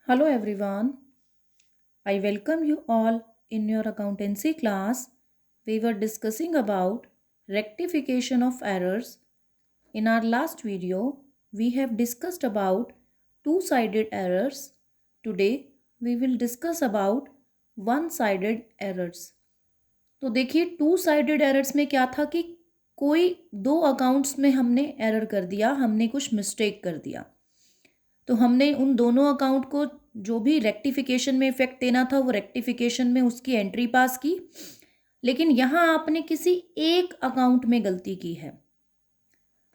Hello everyone. I welcome you all in your accountancy class. We were discussing about rectification of errors. In our last video, we have discussed about two-sided errors. Today, we will discuss about one-sided errors. तो देखिए two sided errors में क्या था कि कोई दो accounts में हमने एरर कर दिया, हमने कुछ मिस्टेक कर दिया। तो हमने उन दोनों अकाउंट को जो भी रेक्टिफिकेशन में इफेक्ट देना था वो रेक्टिफिकेशन में उसकी एंट्री पास की, लेकिन यहाँ आपने किसी एक अकाउंट में गलती की है।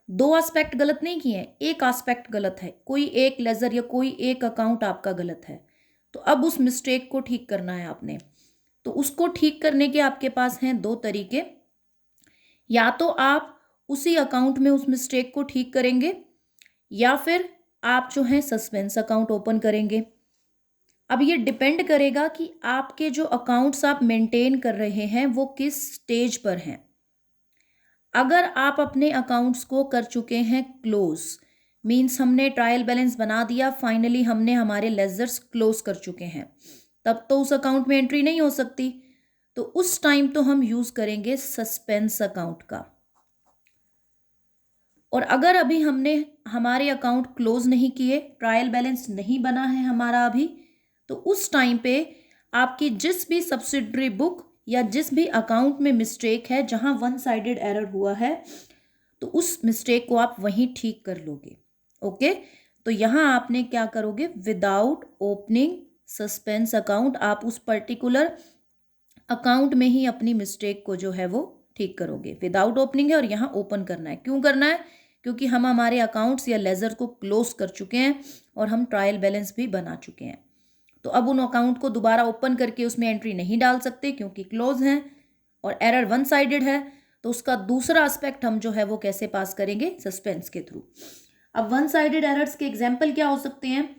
दो एस्पेक्ट गलत नहीं किए हैं, एक एस्पेक्ट गलत है, कोई एक लेजर या कोई एक अकाउंट आपका गलत है। तो अब उस मिस्टेक को ठीक करना है आपने। तो उसको ठीक करने के आपके पास हैं दो तरीके। या तो आप उसी अकाउंट में उस मिस्टेक को ठीक करेंगे या फिर आप जो है सस्पेंस अकाउंट ओपन करेंगे। अब ये डिपेंड करेगा कि आपके जो अकाउंट्स आप मेंटेन कर रहे हैं वो किस स्टेज पर हैं। अगर आप अपने अकाउंट्स को कर चुके हैं क्लोज, मींस हमने ट्रायल बैलेंस बना दिया, फाइनली हमने हमारे लेजर्स क्लोज कर चुके हैं, तब तो उस अकाउंट में एंट्री नहीं हो सकती। तो उस टाइम तो हम यूज करेंगे सस्पेंस अकाउंट का। और अगर अभी हमने हमारे अकाउंट क्लोज नहीं किए, ट्रायल बैलेंस नहीं बना है हमारा अभी, तो उस टाइम पे आपकी जिस भी सब्सिडरी बुक या जिस भी अकाउंट में मिस्टेक है जहां वन साइडेड एरर हुआ है, तो उस मिस्टेक को आप वहीं ठीक कर लोगे। ओके, तो यहां आपने क्या करोगे, विदाउट ओपनिंग सस्पेंस अकाउंट आप उस पर्टिकुलर अकाउंट में ही अपनी मिस्टेक को जो है वो ठीक करोगे। विदाउट ओपनिंग है और यहाँ ओपन करना है। क्यों करना है? क्योंकि हम हमारे अकाउंट्स या लेजर को क्लोज कर चुके हैं और हम ट्रायल बैलेंस भी बना चुके हैं। तो अब उन अकाउंट को दोबारा ओपन करके उसमें एंट्री नहीं डाल सकते क्योंकि क्लोज हैं और एरर वन साइडेड है। तो उसका दूसरा एस्पेक्ट हम जो है वो कैसे पास करेंगे, सस्पेंस के थ्रू। अब वन साइडेड एरर्स के एग्जाम्पल क्या हो सकते हैं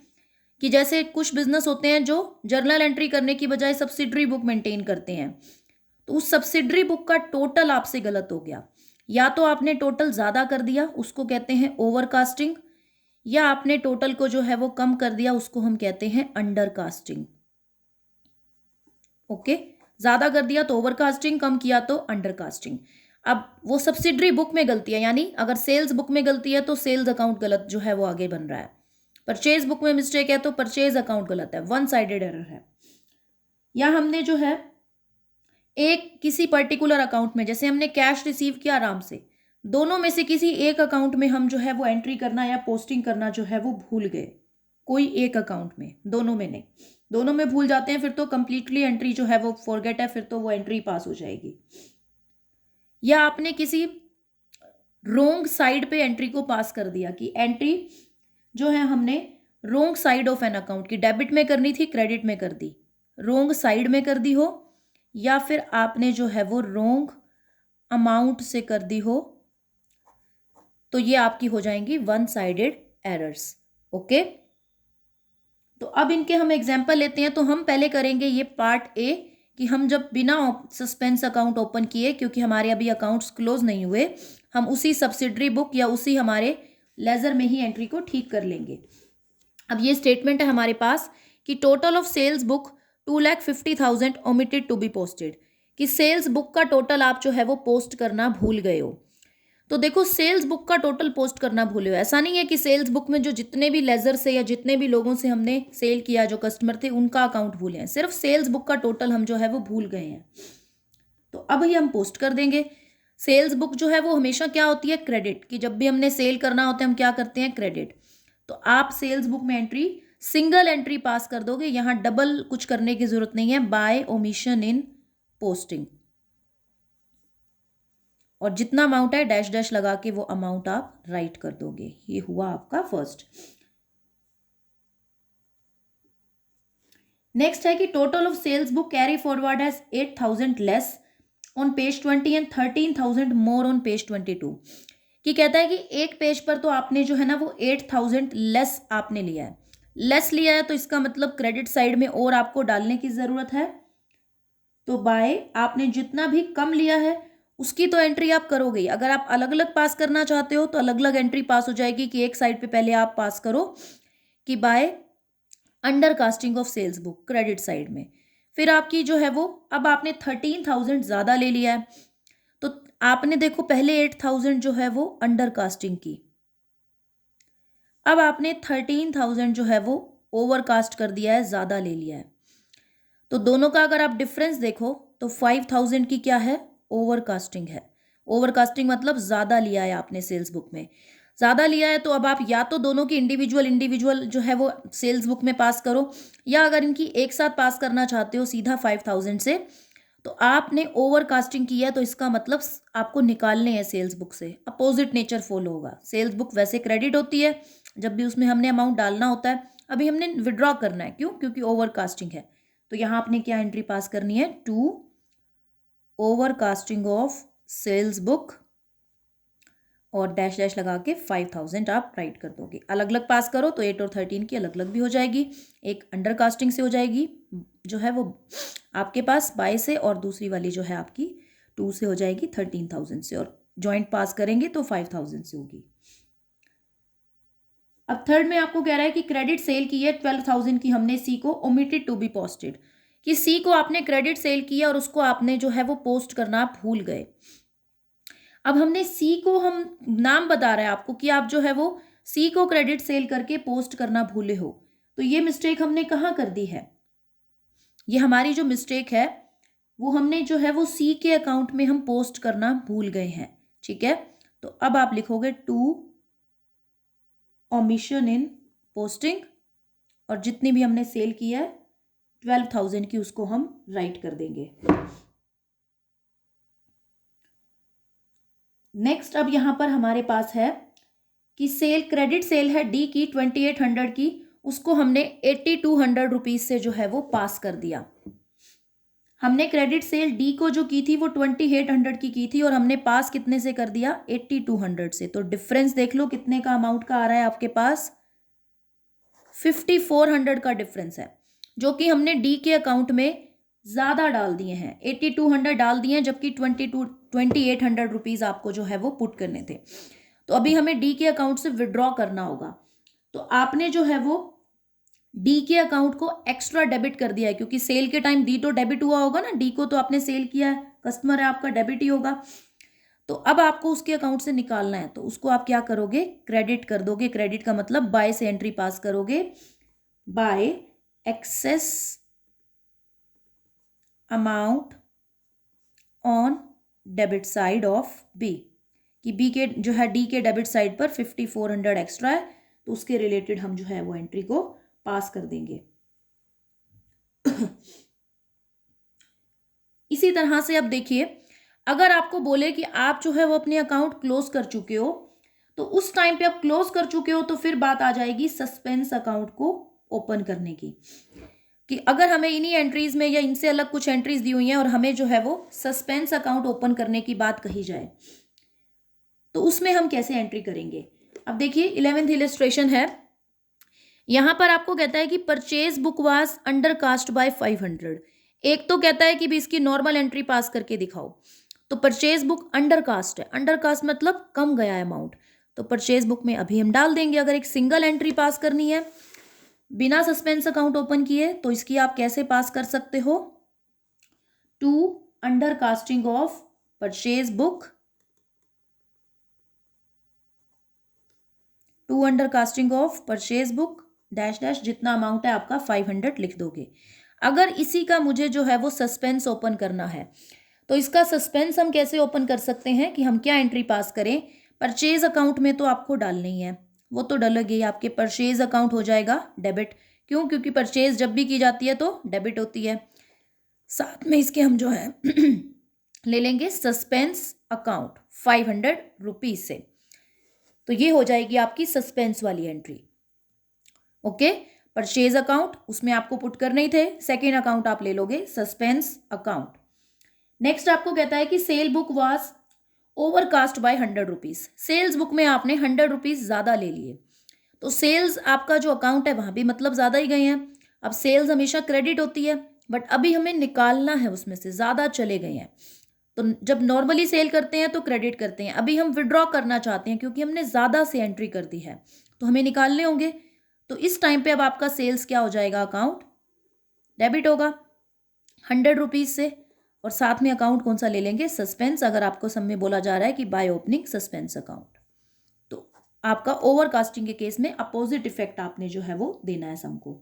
कि जैसे कुछ बिजनेस होते हैं जो जर्नल एंट्री करने की बजाय सब्सिडरी बुक मेंटेन करते हैं, तो उस सब्सिडरी बुक का टोटल आपसे गलत हो गया। या तो आपने टोटल ज़्यादा कर दिया, उसको कहते हैं ओवरकास्टिंग, या आपने टोटल को जो है वो कम कर दिया, उसको हम कहते हैं अंडरकास्टिंग। ओके, ज़्यादा कर दिया तो ओवरकास्टिंग, कम किया तो अंडरकास्टिंग। अब वो सब्सिडरी बुक में गलती है, यानी अगर सेल्स बुक में गलती है तो सेल्स अकाउंट गलत जो है वो आगे बन रहा है। परचेज बुक में मिस्टेक है तो परचेज अकाउंट गलत है, वन साइडेड एरर है। या हमने जो है एक किसी पर्टिकुलर अकाउंट में, जैसे हमने कैश रिसीव किया आराम से, दोनों में से किसी एक अकाउंट में हम जो है वो एंट्री करना या पोस्टिंग करना जो है वो भूल गए। कोई एक अकाउंट में, दोनों में नहीं। दोनों में भूल जाते हैं फिर तो कंप्लीटली एंट्री जो है वो फॉरगेट है, फिर तो वो एंट्री पास हो जाएगी। या आपने किसी रोंग साइड पे एंट्री को पास कर दिया कि एंट्री जो है हमने रोंग साइड ऑफ एन अकाउंट की, डेबिट में करनी थी क्रेडिट में कर दी, रोंग साइड में कर दी हो, या फिर आपने जो है वो रोंग अमाउंट से कर दी हो, तो ये आपकी हो जाएंगी वन साइडेड एरर्स। ओके, तो अब इनके हम एग्जाम्पल लेते हैं। तो हम पहले करेंगे ये पार्ट ए कि हम जब बिना सस्पेंस अकाउंट ओपन किए, क्योंकि हमारे अभी अकाउंट्स क्लोज नहीं हुए, हम उसी सब्सिडरी बुक या उसी हमारे लेजर में ही एंट्री को ठीक कर लेंगे। अब ये स्टेटमेंट है हमारे पास कि total of sales book 2,50,000 omitted to be posted, कि सेल्स बुक का टोटल आप जो है वो पोस्ट करना भूल गए हो। तो देखो, सेल्स बुक का टोटल पोस्ट करना भूले हो, ऐसा नहीं है कि सेल्स बुक में जो जितने भी लेजर से या जितने भी लोगों से हमने सेल किया, जो कस्टमर थे, उनका अकाउंट भूले हैं, सिर्फ सेल्स बुक का टोटल हम जो है वो भूल गए हैं। तो अब ही हम पोस्ट कर देंगे। सेल्स बुक जो है वो हमेशा क्या होती है, क्रेडिट, कि जब भी हमने सेल करना होता है हम क्या करते हैं, क्रेडिट। तो आप सेल्स बुक में एंट्री सिंगल एंट्री पास कर दोगे, यहां डबल कुछ करने की जरूरत नहीं है, बाय ओमिशन इन पोस्टिंग। और जितना अमाउंट है डैश डैश लगा के वो अमाउंट आप राइट कर दोगे। ये हुआ आपका फर्स्ट। नेक्स्ट है कि total of sales book carry forward has 8,000 less on page 20 and 13,000 more on page 22, कि कहता है कि एक पेज पर तो आपने जो है ना वो 8,000 लेस आपने लिया है। लेस लिया है तो इसका मतलब क्रेडिट साइड में और आपको डालने की जरूरत है। तो बाय आपने जितना भी कम लिया है उसकी तो एंट्री आप करोगे ही। अगर आप अलग अलग पास करना चाहते हो तो अलग अलग एंट्री पास हो जाएगी कि एक साइड पे पहले आप पास करो कि by under casting of sales book credit side में। फिर आपकी जो है वो, अब आपने 13,000 ज़्यादा ले लिया है, तो आपने देखो पहले 8,000 जो है वो अंडर कास्टिंग की, अब आपने 13,000 जो है वो ओवर कास्ट कर दिया है, ज़्यादा ले लिया है। तो दोनों का अगर आप डिफरेंस देखो तो 5,000 की क्या है, ओवर कास्टिंग है। ओवर कास्टिंग मतलब ज़्यादा लिया है आपने सेल्स बुक में, ज़्यादा लिया है। तो अब आप या तो दोनों की इंडिविजुअल इंडिविजुअल जो है वो सेल्स बुक में पास करो, या अगर इनकी एक साथ पास करना चाहते हो सीधा 5,000 से, तो आपने ओवर कास्टिंग किया है, तो इसका मतलब आपको निकालने हैं सेल्स बुक से, अपोजिट नेचर फॉलो होगा। सेल्स बुक वैसे क्रेडिट होती है जब भी उसमें हमने अमाउंट डालना होता है, अभी हमने विड्रॉ करना है, क्यों, क्योंकि ओवर कास्टिंग है। तो यहाँ आपने क्या एंट्री पास करनी है, to over casting of sales book, और डैश डैश लगा के 5,000 आप राइट कर दोगे। अलग अलग पास करो तो 8 और 13 की अलग अलग भी हो जाएगी, एक अंडर कास्टिंग से हो जाएगी जो है वो आपके पास बाय से, और दूसरी वाली जो है आपकी 2 से हो जाएगी 13,000 से, और जॉइंट पास करेंगे तो 5,000 से होगी। अब थर्ड में आपको कह रहा है कि क्रेडिट सेल की है 12,000 की हमने सी को, ओमिटेड टू बी पोस्टेड, कि सी को आपने क्रेडिट सेल किया और उसको आपने जो है वो पोस्ट करना भूल गए। अब हमने सी को, हम नाम बता रहे हैं आपको कि आप जो है वो सी को क्रेडिट सेल करके पोस्ट करना भूले हो, तो ये मिस्टेक हमने कहाँ कर दी है, ये हमारी जो मिस्टेक है वो हमने जो है वो सी के अकाउंट में हम पोस्ट करना भूल गए हैं, ठीक है। तो अब आप लिखोगे टू ओमिशन इन पोस्टिंग, और जितनी भी हमने सेल की है 12,000 की, उसको हम राइट कर देंगे। नेक्स्ट अब यहां पर हमारे पास है कि सेल, क्रेडिट सेल है डी की 2,800 की, उसको हमने 8,200 रुपीज से जो है वो पास कर दिया। हमने क्रेडिट सेल डी को जो की थी वो 2,800 की थी, और हमने पास कितने से कर दिया, 8,200 से। तो डिफरेंस देख लो कितने का अमाउंट का आ रहा है आपके पास, 5,400 का डिफरेंस है, जो कि हमने डी के अकाउंट में ज़्यादा डाल दिए हैं, 8,200 डाल दिए हैं, जबकि 2,800 रुपीज़ आपको जो है वो पुट करने थे। तो अभी हमें डी के अकाउंट से विड्रॉ करना होगा, तो आपने जो है वो डी के अकाउंट को एक्स्ट्रा डेबिट कर दिया है, क्योंकि सेल के टाइम डी तो डेबिट हुआ होगा ना, डी को तो आपने सेल किया है, कस्टमर है आपका, डेबिट ही होगा। तो अब आपको उसके अकाउंट से निकालना है, तो उसको आप क्या करोगे, क्रेडिट कर दोगे। क्रेडिट का मतलब बाय से एंट्री पास करोगे, by excess amount on debit side of B, कि बी के जो है डी के डेबिट साइड पर 5,400 एक्स्ट्रा है, तो उसके रिलेटेड हम जो है वो एंट्री को पास कर देंगे। इसी तरह से अब देखिए, अगर आपको बोले कि आप जो है वो अपने अकाउंट क्लोज कर चुके हो, तो उस टाइम पे आप क्लोज कर चुके हो, तो फिर बात आ जाएगी सस्पेंस अकाउंट को ओपन करने की, कि अगर हमें इन्हीं एंट्रीज में या इनसे अलग कुछ एंट्रीज दी हुई हैं और हमें जो है वो सस्पेंस अकाउंट ओपन करने की बात कही जाए, तो उसमें हम कैसे एंट्री करेंगे। अब देखिए 11th इलस्ट्रेशन है, यहां पर आपको कहता है कि purchase book was under cast by 500। एक तो कहता है कि भी इसकी नॉर्मल एंट्री पास करके दिखाओ, तो परचेज बुक अंडर कास्ट है, अंडर कास्ट मतलब कम गया है अमाउंट, तो परचेज बुक में अभी हम डाल देंगे। अगर एक सिंगल एंट्री पास करनी है बिना सस्पेंस अकाउंट ओपन किए, तो इसकी आप कैसे पास कर सकते हो, to under casting of purchase book, to under casting of purchase book dash dash, जितना अमाउंट है आपका 500 लिख दोगे। अगर इसी का मुझे जो है वो सस्पेंस ओपन करना है, तो इसका सस्पेंस हम कैसे ओपन कर सकते हैं, कि हम क्या एंट्री पास करें, परचेज अकाउंट में तो आपको डालनी ही है, वो तो डलेगी, आपके परचेज अकाउंट हो जाएगा डेबिट, क्यों, क्योंकि परचेज जब भी की जाती है तो डेबिट होती है। साथ में इसके हम जो है ले लेंगे सस्पेंस अकाउंट 500 रुपीज से, तो ये हो जाएगी आपकी सस्पेंस वाली एंट्री। ओके, परचेज अकाउंट उसमें आपको पुट करने ही थे, सेकेंड अकाउंट आप ले लोगे सस्पेंस अकाउंट। नेक्स्ट आपको कहता है कि sale book was overcast by 100 rupees, sales book में आपने 100 रुपीज ज्यादा ले लिए, तो सेल्स आपका जो अकाउंट है वहां भी मतलब ज्यादा ही गए हैं। अब सेल्स हमेशा क्रेडिट होती है, बट अभी हमें निकालना है उसमें से, ज्यादा चले गए हैं। तो जब नॉर्मली सेल करते हैं तो क्रेडिट करते हैं, अभी हम विड्रॉ करना चाहते हैं क्योंकि हमने ज्यादा से एंट्री कर दी है, तो हमें निकालने होंगे। तो इस टाइम पे अब आपका सेल्स क्या हो जाएगा, अकाउंट डेबिट होगा 100 रुपीज से, और साथ में अकाउंट कौन सा ले लेंगे, सस्पेंस, अगर आपको सब में बोला जा रहा है कि बाय ओपनिंग सस्पेंस अकाउंट। तो आपका ओवरकास्टिंग के केस में अपोजिट इफेक्ट आपने जो है वो देना है सम को।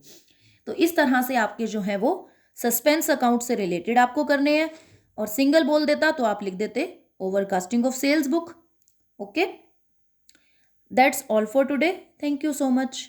तो इस तरह से आपके जो है वो सस्पेंस अकाउंट से रिलेटेड आपको करने हैं, और सिंगल बोल देता तो आप लिख देते overcasting of sales book. Okay, that's all for today, thank you so much.